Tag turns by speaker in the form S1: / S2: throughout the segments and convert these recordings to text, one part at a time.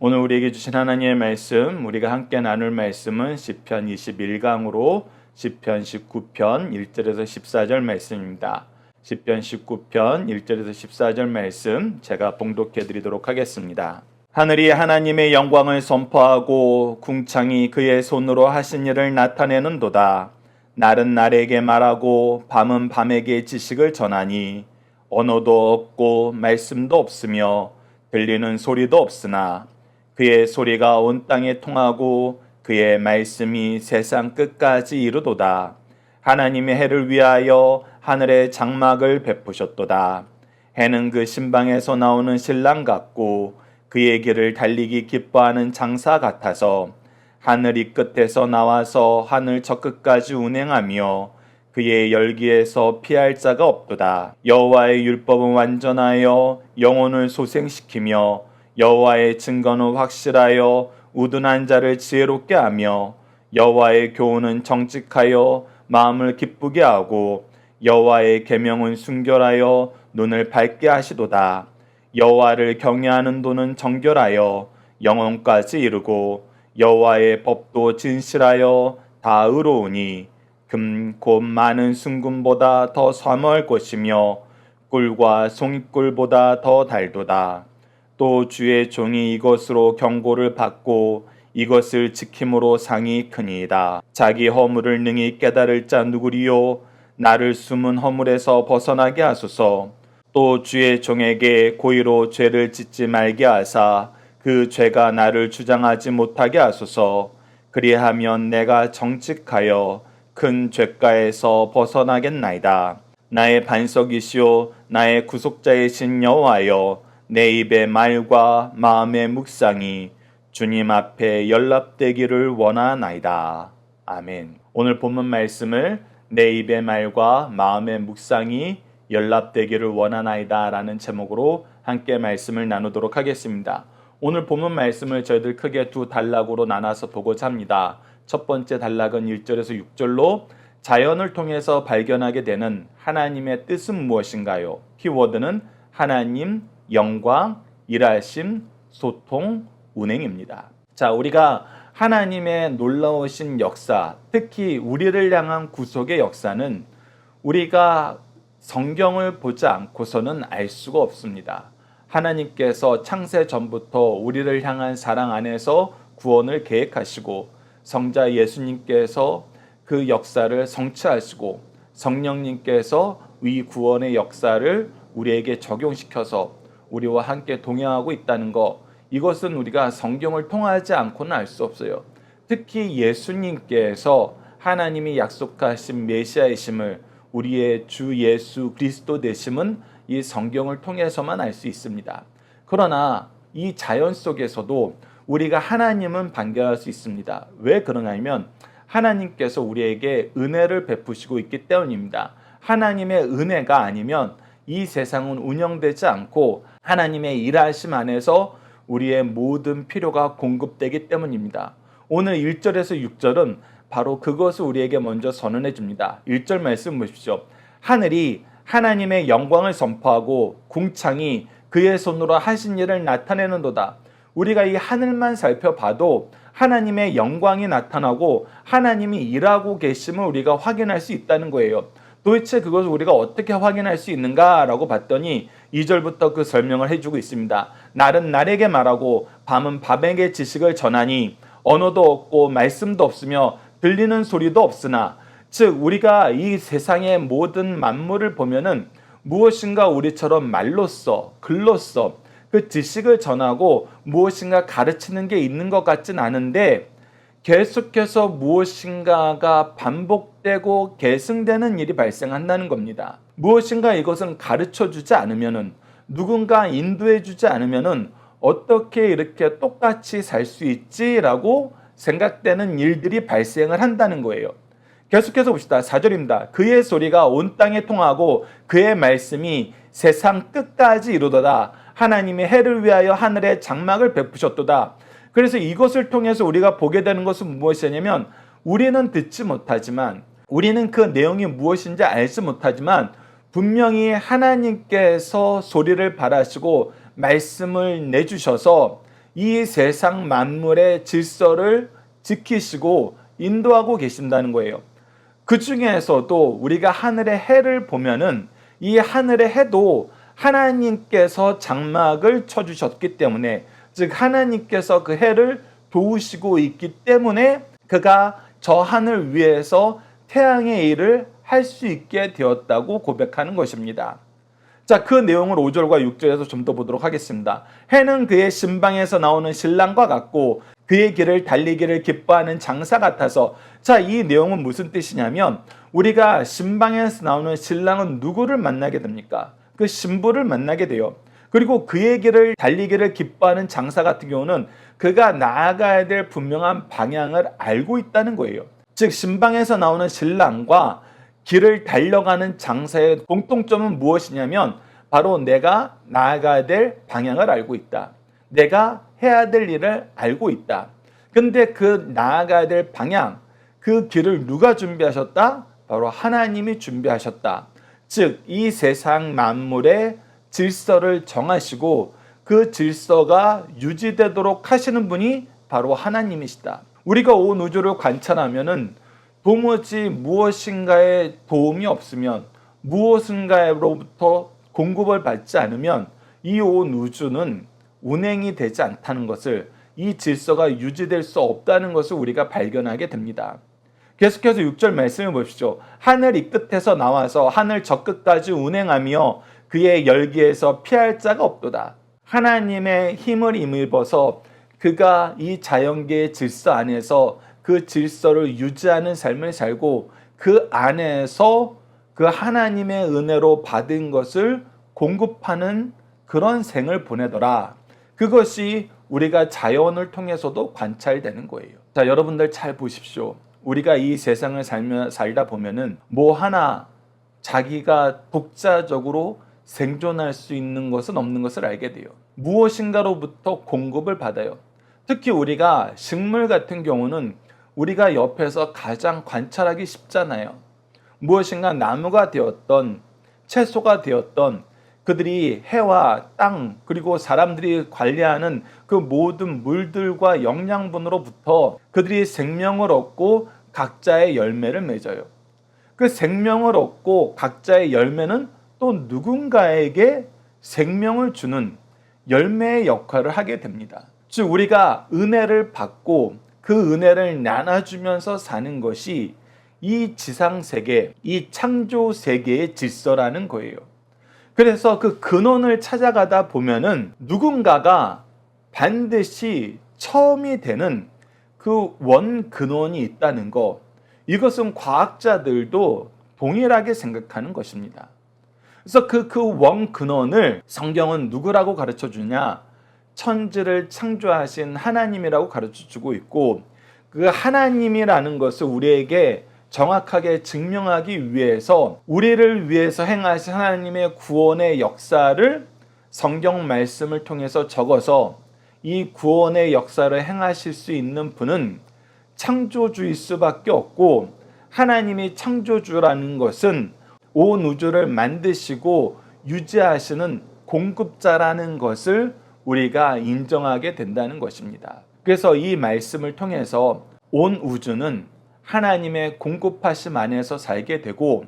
S1: 오늘 우리에게 주신 하나님의 말씀, 우리가 함께 나눌 말씀은 시편 21강으로 시편 19편 1절에서 14절 말씀입니다. 시편 19편 1절에서 14절 말씀 제가 봉독해 드리도록 하겠습니다. 하늘이 하나님의 영광을 선포하고 궁창이 그의 손으로 하신 일을 나타내는도다. 날은 날에게 말하고 밤은 밤에게 지식을 전하니 언어도 없고 말씀도 없으며 들리는 소리도 없으나 그의 소리가 온 땅에 통하고 그의 말씀이 세상 끝까지 이르도다. 하나님의 해를 위하여 하늘의 장막을 베푸셨도다. 해는 그 신방에서 나오는 신랑 같고 그의 길을 달리기 기뻐하는 장사 같아서 하늘이 끝에서 나와서 하늘 저 끝까지 운행하며 그의 열기에서 피할 자가 없도다. 여호와의 율법은 완전하여 영혼을 소생시키며 여호와의 증거는 확실하여 우둔한 자를 지혜롭게 하며 여호와의 교훈은 정직하여 마음을 기쁘게 하고 여호와의 계명은 순결하여 눈을 밝게 하시도다. 여호와를 경외하는 도는 정결하여 영혼까지 이르고 여호와의 법도 진실하여 다 의로우니 금 곧 많은 순금보다 더 사모할 것이며 꿀과 송이꿀보다 더 달도다. 또 주의 종이 이것으로 경고를 받고 이것을 지킴으로 상이 크니이다. 자기 허물을 능히 깨달을 자 누구리요? 나를 숨은 허물에서 벗어나게 하소서. 또 주의 종에게 고의로 죄를 짓지 말게 하사 그 죄가 나를 주장하지 못하게 하소서. 그리하면 내가 정직하여 큰 죄가에서 벗어나겠나이다. 나의 반석이시오 나의 구속자이신 여호와여, 내 입의 말과 마음의 묵상이 주님 앞에 연락되기를 원하나이다. 아멘. 오늘 본문 말씀을 내 입의 말과 마음의 묵상이 연락되기를 원하나이다 라는 제목으로 함께 말씀을 나누도록 하겠습니다. 오늘 본문 말씀을 저희들 크게 두 단락으로 나눠서 보고자 합니다. 첫 번째 단락은 1절에서 6절로 자연을 통해서 발견하게 되는 하나님의 뜻은 무엇인가요? 키워드는 하나님, 영광, 일하심, 소통, 운행입니다. 자, 우리가 하나님의 놀라우신 역사, 특히 우리를 향한 구속의 역사는 우리가 성경을 보지 않고서는 알 수가 없습니다. 하나님께서 창세 전부터 우리를 향한 사랑 안에서 구원을 계획하시고 성자 예수님께서 그 역사를 성취하시고 성령님께서 이 구원의 역사를 우리에게 적용시켜서 우리와 함께 동행하고 있다는 것, 이것은 우리가 성경을 통하지 않고는 알 수 없어요. 특히 예수님께서 하나님이 약속하신 메시아이심을, 우리의 주 예수 그리스도 되심은 이 성경을 통해서만 알 수 있습니다. 그러나 이 자연 속에서도 우리가 하나님은 발견할 수 있습니다. 왜 그러냐면 하나님께서 우리에게 은혜를 베푸시고 있기 때문입니다. 하나님의 은혜가 아니면 이 세상은 운영되지 않고 하나님의 일하심 안에서 우리의 모든 필요가 공급되기 때문입니다. 오늘 1절에서 6절은 바로 그것을 우리에게 먼저 선언해 줍니다. 1절 말씀 보십시오. 하늘이 하나님의 영광을 선포하고 궁창이 그의 손으로 하신 일을 나타내는도다. 우리가 이 하늘만 살펴봐도 하나님의 영광이 나타나고 하나님이 일하고 계심을 우리가 확인할 수 있다는 거예요. 도대체 그것을 우리가 어떻게 확인할 수 있는가라고 봤더니 2절부터 그 설명을 해주고 있습니다. 날은 날에게 말하고 밤은 밤에게 지식을 전하니 언어도 없고 말씀도 없으며 들리는 소리도 없으나, 즉 우리가 이 세상의 모든 만물을 보면은 무엇인가 우리처럼 말로써 글로써 그 지식을 전하고 무엇인가 가르치는 게 있는 것 같진 않은데 계속해서 무엇인가가 반복되고 계승되는 일이 발생한다는 겁니다. 무엇인가 이것은 가르쳐주지 않으면은, 누군가 인도해주지 않으면은 어떻게 이렇게 똑같이 살 수 있지라고 생각되는 일들이 발생을 한다는 거예요. 계속해서 봅시다. 4절입니다. 그의 소리가 온 땅에 통하고 그의 말씀이 세상 끝까지 이르도다. 하나님의 해를 위하여 하늘에 장막을 베푸셨도다. 그래서 이것을 통해서 우리가 보게 되는 것은 무엇이냐면, 우리는 듣지 못하지만, 우리는 그 내용이 무엇인지 알지 못하지만 분명히 하나님께서 소리를 발하시고 말씀을 내주셔서 이 세상 만물의 질서를 지키시고 인도하고 계신다는 거예요. 그 중에서도 우리가 하늘의 해를 보면은 이 하늘의 해도 하나님께서 장막을 쳐주셨기 때문에, 즉 하나님께서 그 해를 도우시고 있기 때문에 그가 저 하늘 위에서 태양의 일을 할 수 있게 되었다고 고백하는 것입니다. 자, 그 내용을 5절과 6절에서 좀 더 보도록 하겠습니다. 해는 그의 신방에서 나오는 신랑과 같고 그의 길을 달리기를 기뻐하는 장사 같아서. 자, 이 내용은 무슨 뜻이냐면 우리가 신방에서 나오는 신랑은 누구를 만나게 됩니까? 그 신부를 만나게 돼요. 그리고 그의 길을 달리기를 기뻐하는 장사 같은 경우는 그가 나아가야 될 분명한 방향을 알고 있다는 거예요. 즉 신방에서 나오는 신랑과 길을 달려가는 장사의 공통점은 무엇이냐면 바로 내가 나아가야 될 방향을 알고 있다. 내가 해야 될 일을 알고 있다. 근데 그 나아가야 될 방향, 그 길을 누가 준비하셨다? 바로 하나님이 준비하셨다. 즉 이 세상 만물의 질서를 정하시고 그 질서가 유지되도록 하시는 분이 바로 하나님이시다. 우리가 온 우주를 관찰하면은 도무지 무엇인가의 도움이 없으면, 무엇인가로부터 공급을 받지 않으면 이 온 우주는 운행이 되지 않다는 것을, 이 질서가 유지될 수 없다는 것을 우리가 발견하게 됩니다. 계속해서 6절 말씀을 보십시오. 하늘 이 끝에서 나와서 하늘 저 끝까지 운행하며 그의 열기에서 피할 자가 없도다. 하나님의 힘을 힘입어서 그가 이 자연계의 질서 안에서 그 질서를 유지하는 삶을 살고 그 안에서 그 하나님의 은혜로 받은 것을 공급하는 그런 생을 보내더라. 그것이 우리가 자연을 통해서도 관찰되는 거예요. 자, 여러분들 잘 보십시오. 우리가 이 세상을 살다 보면은 뭐 하나 자기가 독자적으로 생존할 수 있는 것은 없는 것을 알게 돼요. 무엇인가로부터 공급을 받아요. 특히 우리가 식물 같은 경우는 우리가 옆에서 가장 관찰하기 쉽잖아요. 무엇인가 나무가 되었던 채소가 되었던 그들이 해와 땅 그리고 사람들이 관리하는 그 모든 물들과 영양분으로부터 그들이 생명을 얻고 각자의 열매를 맺어요. 그 생명을 얻고 각자의 열매는 또 누군가에게 생명을 주는 열매의 역할을 하게 됩니다. 즉 우리가 은혜를 받고 그 은혜를 나눠주면서 사는 것이 이 지상세계, 이 창조세계의 질서라는 거예요. 그래서 그 근원을 찾아가다 보면은 누군가가 반드시 처음이 되는 그 원근원이 있다는 거, 이것은 과학자들도 동일하게 생각하는 것입니다. 그래서 그 원근원을 성경은 누구라고 가르쳐 주냐? 천지를 창조하신 하나님이라고 가르쳐주고 있고, 그 하나님이라는 것을 우리에게 정확하게 증명하기 위해서 우리를 위해서 행하신 하나님의 구원의 역사를 성경 말씀을 통해서 적어서 이 구원의 역사를 행하실 수 있는 분은 창조주일 수밖에 없고, 하나님이 창조주라는 것은 온 우주를 만드시고 유지하시는 공급자라는 것을 우리가 인정하게 된다는 것입니다. 그래서 이 말씀을 통해서 온 우주는 하나님의 공급하심 안에서 살게 되고,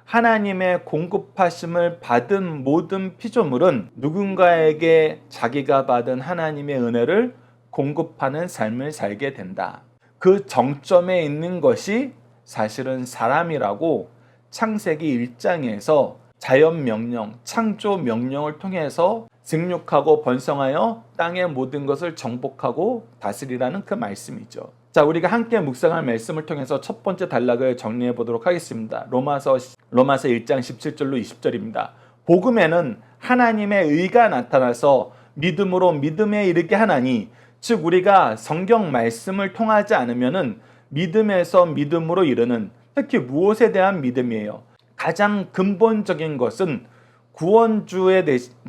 S1: 하나님의 공급하심을 받은 모든 피조물은 누군가에게 자기가 받은 하나님의 은혜를 공급하는 삶을 살게 된다. 그 정점에 있는 것이 사실은 사람이라고 창세기 1장에서 자연 명령, 창조 명령을 통해서 생육하고 번성하여 땅의 모든 것을 정복하고 다스리라는 그 말씀이죠. 자, 우리가 함께 묵상할 말씀을 통해서 첫 번째 단락을 정리해 보도록 하겠습니다. 로마서 1장 17절로 20절입니다. 복음에는 하나님의 의가 나타나서 믿음으로 믿음에 이르게 하나니, 즉 우리가 성경 말씀을 통하지 않으면은 믿음에서 믿음으로 이르는, 특히 무엇에 대한 믿음이에요? 가장 근본적인 것은 구원주에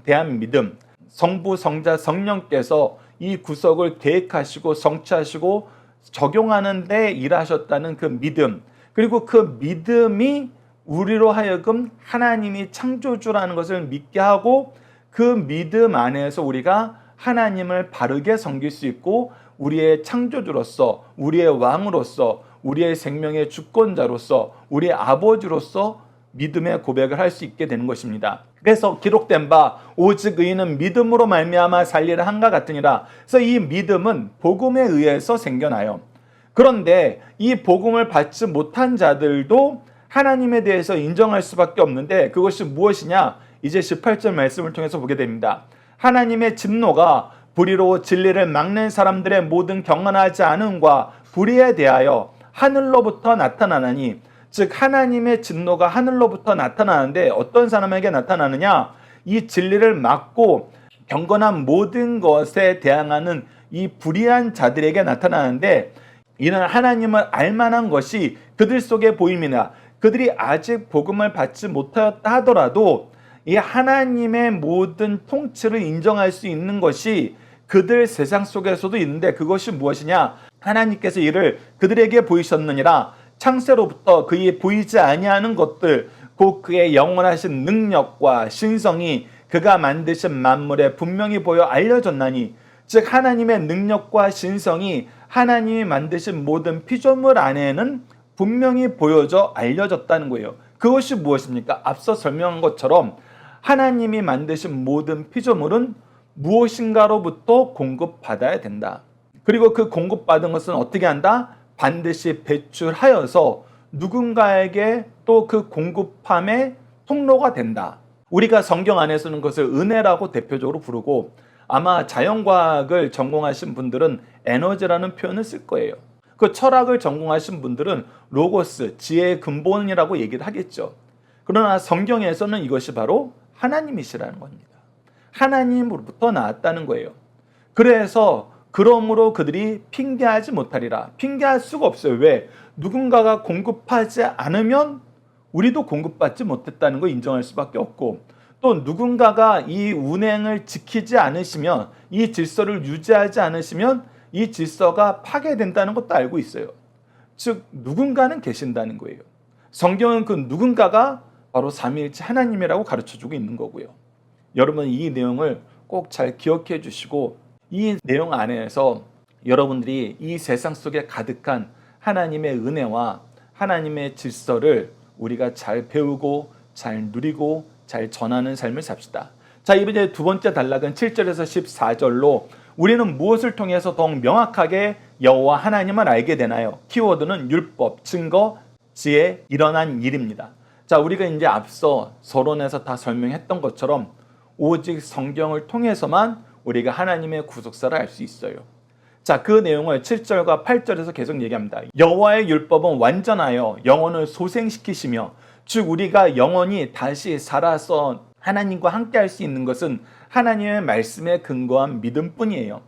S1: 대한 믿음, 성부, 성자, 성령께서 이 구속을 계획하시고 성취하시고 적용하는 데 일하셨다는 그 믿음, 그리고 그 믿음이 우리로 하여금 하나님이 창조주라는 것을 믿게 하고 그 믿음 안에서 우리가 하나님을 바르게 섬길 수 있고 우리의 창조주로서, 우리의 왕으로서, 우리의 생명의 주권자로서, 우리의 아버지로서 믿음의 고백을 할 수 있게 되는 것입니다. 그래서 기록된 바 오직 의인은 믿음으로 말미암아 살리라 한가 같으니라. 그래서 이 믿음은 복음에 의해서 생겨나요. 그런데 이 복음을 받지 못한 자들도 하나님에 대해서 인정할 수밖에 없는데 그것이 무엇이냐? 이제 18절 말씀을 통해서 보게 됩니다. 하나님의 진노가 불의로 진리를 막는 사람들의 모든 경건하지 않음과 불의에 대하여 하늘로부터 나타나나니, 즉 하나님의 진노가 하늘로부터 나타나는데 어떤 사람에게 나타나느냐? 이 진리를 막고 경건한 모든 것에 대항하는 이 불의한 자들에게 나타나는데, 이는 하나님을 알만한 것이 그들 속에 보임이나 그들이 아직 복음을 받지 못하였다 하더라도 이 하나님의 모든 통치를 인정할 수 있는 것이 그들 세상 속에서도 있는데, 그것이 무엇이냐? 하나님께서 이를 그들에게 보이셨느니라. 창세로부터 그의 보이지 아니하는 것들, 곧 그의 영원하신 능력과 신성이 그가 만드신 만물에 분명히 보여 알려졌나니, 즉 하나님의 능력과 신성이 하나님이 만드신 모든 피조물 안에는 분명히 보여져 알려졌다는 거예요. 그것이 무엇입니까? 앞서 설명한 것처럼 하나님이 만드신 모든 피조물은 무엇인가로부터 공급받아야 된다. 그리고 그 공급받은 것은 어떻게 한다? 반드시 배출하여서 누군가에게 또 그 공급함의 통로가 된다. 우리가 성경 안에서는 그것을 은혜라고 대표적으로 부르고, 아마 자연과학을 전공하신 분들은 에너지라는 표현을 쓸 거예요. 그 철학을 전공하신 분들은 로고스, 지혜의 근본이라고 얘기를 하겠죠. 그러나 성경에서는 이것이 바로 하나님이시라는 겁니다. 하나님으로부터 나왔다는 거예요. 그래서 그러므로 그들이 핑계하지 못하리라. 핑계할 수가 없어요. 왜? 누군가가 공급하지 않으면 우리도 공급받지 못했다는 걸 인정할 수밖에 없고, 또 누군가가 이 운행을 지키지 않으시면, 이 질서를 유지하지 않으시면 이 질서가 파괴된다는 것도 알고 있어요. 즉 누군가는 계신다는 거예요. 성경은 그 누군가가 바로 삼위일체 하나님이라고 가르쳐주고 있는 거고요. 여러분 이 내용을 꼭 잘 기억해 주시고, 이 내용 안에서 여러분들이 이 세상 속에 가득한 하나님의 은혜와 하나님의 질서를 우리가 잘 배우고 잘 누리고 잘 전하는 삶을 삽시다. 자, 이번에 두 번째 단락은 7절에서 14절로 우리는 무엇을 통해서 더욱 명확하게 여호와 하나님을 알게 되나요? 키워드는 율법, 증거, 지혜, 일어난 일입니다. 자, 우리가 이제 앞서 서론에서 다 설명했던 것처럼 오직 성경을 통해서만 우리가 하나님의 구속사를 알 수 있어요. 자, 그 내용을 7절과 8절에서 계속 얘기합니다. 여호와의 율법은 완전하여 영혼을 소생시키시며, 즉 우리가 영원히 다시 살아서 하나님과 함께 할 수 있는 것은 하나님의 말씀에 근거한 믿음뿐이에요.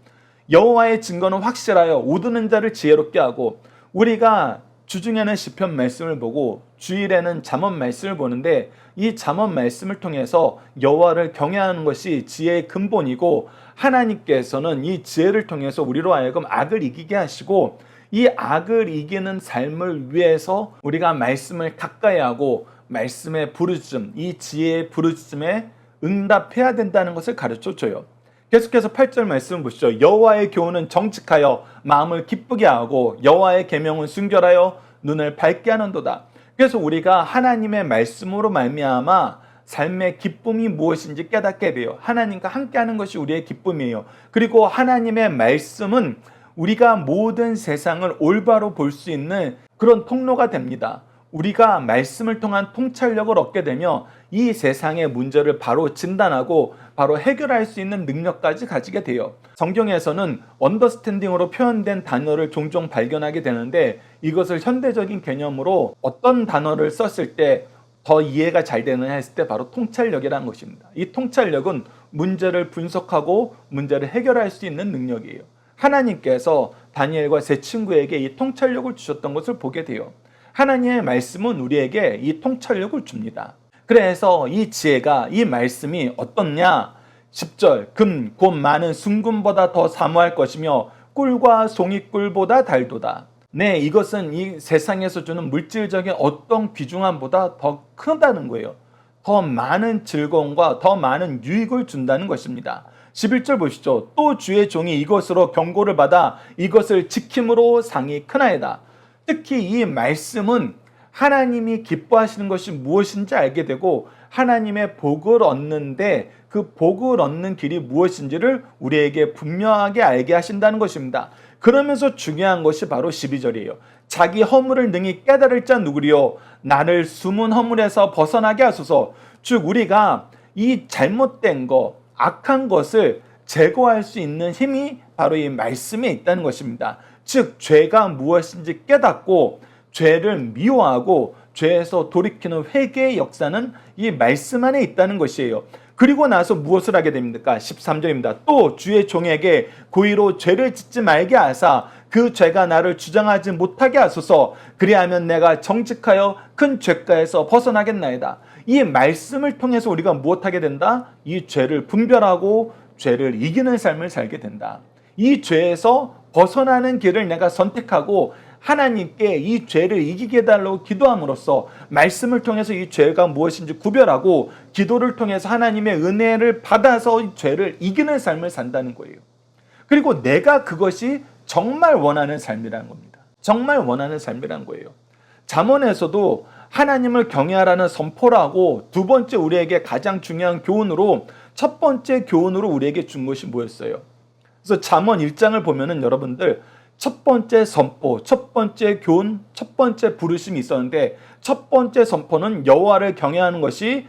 S1: 여호와의 증거는 확실하여 오드는 자를 지혜롭게 하고, 우리가 주중에는 시편 말씀을 보고 주일에는 잠언 말씀을 보는데, 이 잠언 말씀을 통해서 여호와를 경외하는 것이 지혜의 근본이고, 하나님께서는 이 지혜를 통해서 우리로 하여금 악을 이기게 하시고, 이 악을 이기는 삶을 위해서 우리가 말씀을 가까이 하고 말씀의 부르짖음, 이 지혜의 부르짖음에 응답해야 된다는 것을 가르쳐줘요. 계속해서 8절 말씀 보시죠. 여호와의 교훈은 정직하여 마음을 기쁘게 하고 여호와의 계명은 순결하여 눈을 밝게 하는도다. 그래서 우리가 하나님의 말씀으로 말미암아 삶의 기쁨이 무엇인지 깨닫게 돼요. 하나님과 함께하는 것이 우리의 기쁨이에요. 그리고 하나님의 말씀은 우리가 모든 세상을 올바로 볼 수 있는 그런 통로가 됩니다. 우리가 말씀을 통한 통찰력을 얻게 되며 이 세상의 문제를 바로 진단하고 바로 해결할 수 있는 능력까지 가지게 돼요. 성경에서는 언더스탠딩으로 표현된 단어를 종종 발견하게 되는데, 이것을 현대적인 개념으로 어떤 단어를 썼을 때 더 이해가 잘 되느냐 했을 때 바로 통찰력이라는 것입니다. 이 통찰력은 문제를 분석하고 문제를 해결할 수 있는 능력이에요. 하나님께서 다니엘과 세 친구에게 이 통찰력을 주셨던 것을 보게 돼요. 하나님의 말씀은 우리에게 이 통찰력을 줍니다. 그래서 이 지혜가, 이 말씀이 어떻냐? 10절, 금, 곧 많은 순금보다 더 사모할 것이며 꿀과 송이꿀보다 달도다. 네, 이것은 이 세상에서 주는 물질적인 어떤 귀중함보다 더 크다는 거예요. 더 많은 즐거움과 더 많은 유익을 준다는 것입니다. 11절 보시죠. 또 주의 종이 이것으로 경고를 받아 이것을 지킴으로 상이 크나이다. 특히 이 말씀은 하나님이 기뻐하시는 것이 무엇인지 알게 되고 하나님의 복을 얻는데 그 복을 얻는 길이 무엇인지를 우리에게 분명하게 알게 하신다는 것입니다. 그러면서 중요한 것이 바로 12절이에요. 자기 허물을 능히 깨달을 자 누구리요? 나를 숨은 허물에서 벗어나게 하소서. 즉 우리가 이 잘못된 것, 악한 것을 제거할 수 있는 힘이 바로 이 말씀에 있다는 것입니다. 즉 죄가 무엇인지 깨닫고 죄를 미워하고 죄에서 돌이키는 회개의 역사는 이 말씀 안에 있다는 것이에요. 그리고 나서 무엇을 하게 됩니까? 13절입니다. 또 주의 종에게 고의로 죄를 짓지 말게 하사 그 죄가 나를 주장하지 못하게 하소서. 그리하면 내가 정직하여 큰 죄가에서 벗어나겠나이다. 이 말씀을 통해서 우리가 무엇하게 된다? 이 죄를 분별하고 죄를 이기는 삶을 살게 된다. 이 죄에서 벗어나는 길을 내가 선택하고 하나님께 이 죄를 이기게 해달라고 기도함으로써 말씀을 통해서 이 죄가 무엇인지 구별하고 기도를 통해서 하나님의 은혜를 받아서 이 죄를 이기는 삶을 산다는 거예요. 그리고 내가 그것이 정말 원하는 삶이라는 겁니다. 정말 원하는 삶이라는 거예요. 잠언에서도 하나님을 경외하라는 선포라고 두 번째 우리에게 가장 중요한 교훈으로 첫 번째 교훈으로 우리에게 준 것이 뭐였어요? 그래서 잠언 1장을 보면은 여러분들 첫 번째 선포, 첫 번째 교훈, 첫 번째 부르심이 있었는데 첫 번째 선포는 여호와를 경외하는 것이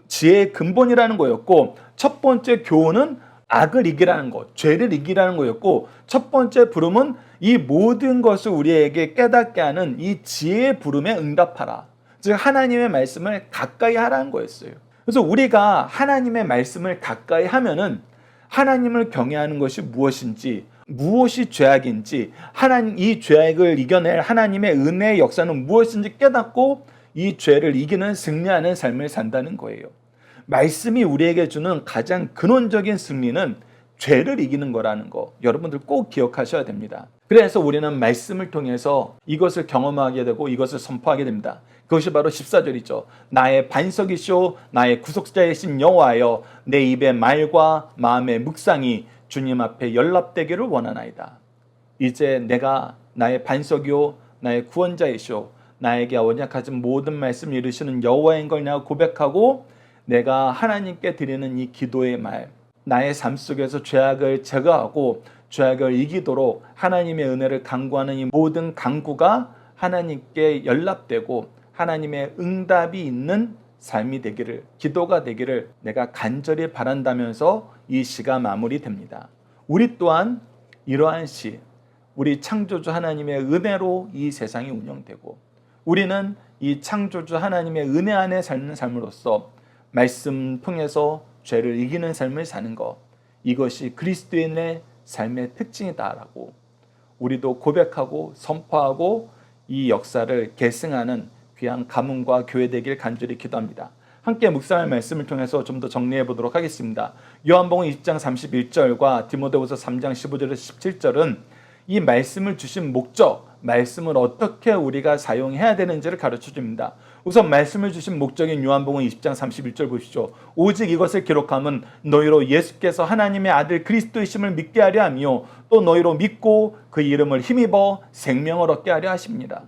S1: 지혜의 근본이라는 거였고 첫 번째 교훈은 악을 이기라는 것, 죄를 이기라는 거였고 첫 번째 부름은 이 모든 것을 우리에게 깨닫게 하는 이 지혜의 부름에 응답하라. 즉 하나님의 말씀을 가까이 하라는 거였어요. 그래서 우리가 하나님의 말씀을 가까이 하면은 하나님을 경외하는 것이 무엇인지, 무엇이 죄악인지, 하나님 이 죄악을 이겨낼 하나님의 은혜의 역사는 무엇인지 깨닫고 이 죄를 이기는 승리하는 삶을 산다는 거예요. 말씀이 우리에게 주는 가장 근원적인 승리는 죄를 이기는 거라는 거 여러분들 꼭 기억하셔야 됩니다. 그래서 우리는 말씀을 통해서 이것을 경험하게 되고 이것을 선포하게 됩니다. 그것이 바로 14절이죠. 나의 반석이시오 나의 구속자이신 여호와여 내 입의 말과 마음의 묵상이 주님 앞에 연락되기를 원하나이다. 이제 내가 나의 반석이요 나의 구원자이시오 나에게 언약하신 모든 말씀을 이루시는 여호와인 걸 내가 고백하고 내가 하나님께 드리는 이 기도의 말 나의 삶 속에서 죄악을 제거하고 죄악을 이기도록 하나님의 은혜를 간구하는 이 모든 간구가 하나님께 연락되고 하나님의 응답이 있는 삶이 되기를 기도가 되기를 내가 간절히 바란다면서 이 시가 마무리됩니다. 우리 또한 이러한 시 우리 창조주 하나님의 은혜로 이 세상이 운영되고 우리는 이 창조주 하나님의 은혜 안에 사는 삶으로서 말씀 통해서 죄를 이기는 삶을 사는 것 이것이 그리스도인의 삶의 특징이다라고 우리도 고백하고 선포하고 이 역사를 계승하는 귀한 가문과 교회 되길 간절히 기도합니다. 함께 묵상할 말씀을 통해서 좀 더 정리해 보도록 하겠습니다. 요한복음 20장 31절과 디모데후서 3장 15절에서 17절은 이 말씀을 주신 목적, 말씀을 어떻게 우리가 사용해야 되는지를 가르쳐 줍니다. 우선 말씀을 주신 목적인 요한복음 20장 31절 보시죠. 오직 이것을 기록함은 너희로 예수께서 하나님의 아들 그리스도이심을 믿게 하려 하며 또 너희로 믿고 그 이름을 힘입어 생명을 얻게 하려 하십니다.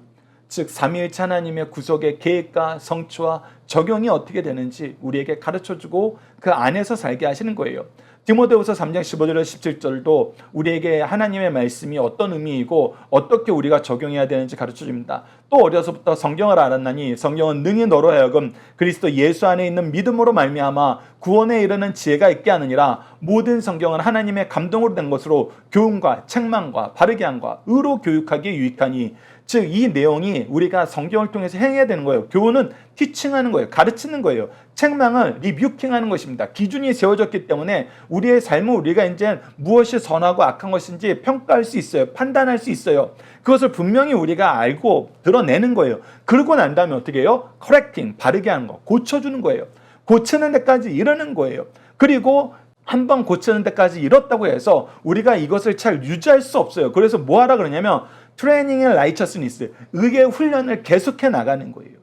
S1: 즉 삼위일체 하나님의 구속의 계획과 성취와 적용이 어떻게 되는지 우리에게 가르쳐주고 그 안에서 살게 하시는 거예요. 디모데후서 3장 15절에서 17절도 우리에게 하나님의 말씀이 어떤 의미이고 어떻게 우리가 적용해야 되는지 가르쳐줍니다. 또 어려서부터 성경을 알았나니 성경은 능히 너로 하여금 그리스도 예수 안에 있는 믿음으로 말미암아 구원에 이르는 지혜가 있게 하느니라. 모든 성경은 하나님의 감동으로 된 것으로 교훈과 책망과 바르게 함과 의로 교육하기에 유익하니 즉 이 내용이 우리가 성경을 통해서 행해야 되는 거예요. 교훈은 티칭하는 거예요. 가르치는 거예요. 책망은 리뷰킹하는 것입니다. 기준이 세워졌기 때문에 우리의 삶은 우리가 이제 무엇이 선하고 악한 것인지 평가할 수 있어요. 판단할 수 있어요. 그것을 분명히 우리가 알고 드러내는 거예요. 그러고 난 다음에 어떻게 해요? 커렉팅, 바르게 하는 거, 고쳐주는 거예요. 고치는 데까지 이르는 거예요. 그리고 한번 고치는 데까지 이뤘다고 해서 우리가 이것을 잘 유지할 수 없어요. 그래서 뭐 하라 그러냐면 트레이닝 앤 라이처스니스, 의의 훈련을 계속해 나가는 거예요.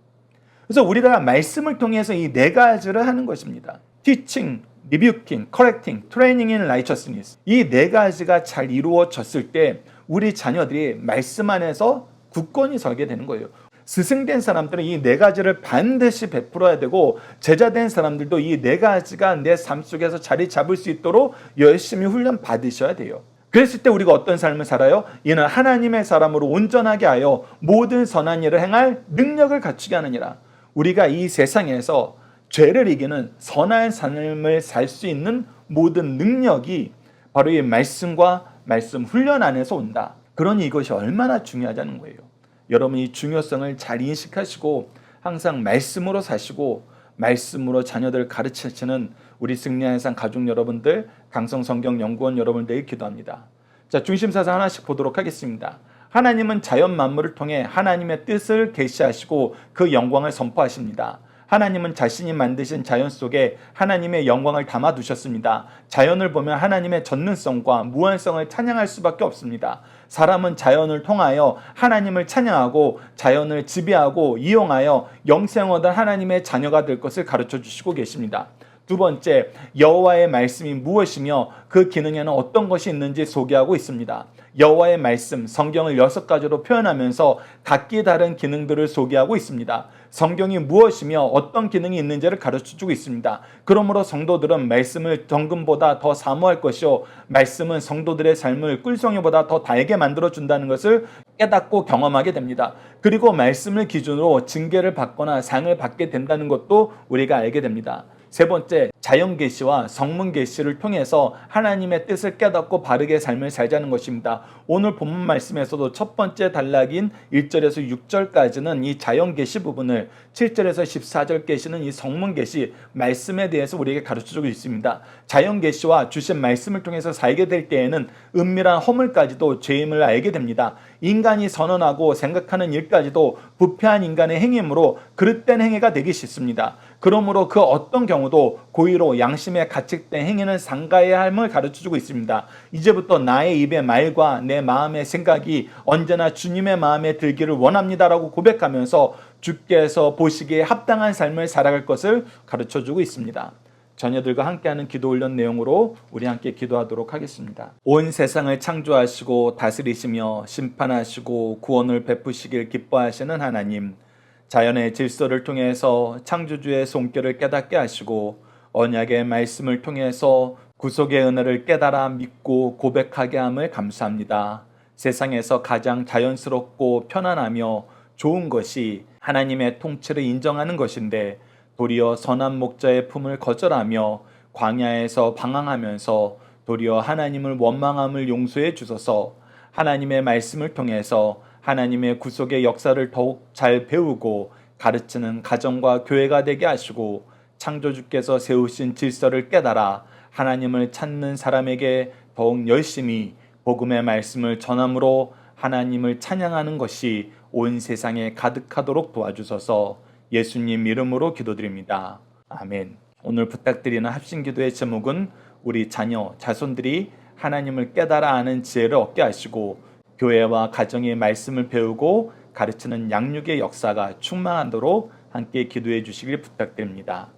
S1: 그래서 우리가 말씀을 통해서 이 네 가지를 하는 것입니다. 티칭, rebuking, correcting, training in righteousness. 이 네 가지가 잘 이루어졌을 때 우리 자녀들이 말씀 안에서 굳건히 서게 되는 거예요. 스승된 사람들은 이 네 가지를 반드시 베풀어야 되고, 제자된 사람들도 이 네 가지가 내 삶 속에서 자리 잡을 수 있도록 열심히 훈련 받으셔야 돼요. 그랬을 때 우리가 어떤 삶을 살아요? 이는 하나님의 사람으로 온전하게 하여 모든 선한 일을 행할 능력을 갖추게 하느니라. 우리가 이 세상에서 죄를 이기는 선한 삶을 살 수 있는 모든 능력이 바로 이 말씀과 말씀 훈련 안에서 온다. 그러니 이것이 얼마나 중요하다는 거예요. 여러분이 중요성을 잘 인식하시고 항상 말씀으로 사시고 말씀으로 자녀들을 가르치시는 우리 승리한상 가족 여러분들, 강성성경연구원 여러분들에게 기도합니다. 자, 중심사상 하나씩 보도록 하겠습니다. 하나님은 자연 만물을 통해 하나님의 뜻을 계시하시고 그 영광을 선포하십니다. 하나님은 자신이 만드신 자연 속에 하나님의 영광을 담아두셨습니다. 자연을 보면 하나님의 전능성과 무한성을 찬양할 수밖에 없습니다. 사람은 자연을 통하여 하나님을 찬양하고 자연을 지배하고 이용하여 영생 얻은 하나님의 자녀가 될 것을 가르쳐 주시고 계십니다. 두 번째, 여호와의 말씀이 무엇이며 그 기능에는 어떤 것이 있는지 소개하고 있습니다. 여호와의 말씀, 성경을 6가지로 표현하면서 각기 다른 기능들을 소개하고 있습니다. 성경이 무엇이며 어떤 기능이 있는지를 가르쳐주고 있습니다. 그러므로 성도들은 말씀을 정금보다 더 사모할 것이요, 말씀은 성도들의 삶을 꿀송이보다 더 달게 만들어준다는 것을 깨닫고 경험하게 됩니다. 그리고 말씀을 기준으로 징계를 받거나 상을 받게 된다는 것도 우리가 알게 됩니다. 세 번째, 자연계시와 성문계시를 통해서 하나님의 뜻을 깨닫고 바르게 삶을 살자는 것입니다. 오늘 본문 말씀에서도 첫 번째 단락인 1절에서 6절까지는 이 자연계시 부분을, 7절에서 14절까지는 이 성문계시 말씀에 대해서 우리에게 가르쳐주고 있습니다. 자연계시와 주신 말씀을 통해서 살게 될 때에는 은밀한 허물까지도 죄임을 알게 됩니다. 인간이 선언하고 생각하는 일까지도 부패한 인간의 행위므로 그릇된 행위가 되기 쉽습니다. 그러므로 그 어떤 경우도 고의로 양심에 가책된 행위는 삼가해야 함을 가르쳐주고 있습니다. 이제부터 나의 입의 말과 내 마음의 생각이 언제나 주님의 마음에 들기를 원합니다라고 고백하면서 주께서 보시기에 합당한 삶을 살아갈 것을 가르쳐주고 있습니다. 자녀들과 함께하는 기도 훈련 내용으로 우리 함께 기도하도록 하겠습니다. 온 세상을 창조하시고 다스리시며 심판하시고 구원을 베푸시길 기뻐하시는 하나님, 자연의 질서를 통해서 창조주의 손길을 깨닫게 하시고 언약의 말씀을 통해서 구속의 은혜를 깨달아 믿고 고백하게 함을 감사합니다. 세상에서 가장 자연스럽고 편안하며 좋은 것이 하나님의 통치를 인정하는 것인데, 도리어 선한 목자의 품을 거절하며 광야에서 방황하면서 도리어 하나님을 원망함을 용서해 주소서. 하나님의 말씀을 통해서 하나님의 구속의 역사를 더욱 잘 배우고 가르치는 가정과 교회가 되게 하시고, 창조주께서 세우신 질서를 깨달아 하나님을 찾는 사람에게 더욱 열심히 복음의 말씀을 전함으로 하나님을 찬양하는 것이 온 세상에 가득하도록 도와주소서. 예수님 이름으로 기도드립니다. 아멘. 오늘 부탁드리는 합심기도의 제목은 우리 자녀, 자손들이 하나님을 깨달아 아는 지혜를 얻게 하시고 교회와 가정의 말씀을 배우고 가르치는 양육의 역사가 충만하도록 함께 기도해 주시길 부탁드립니다.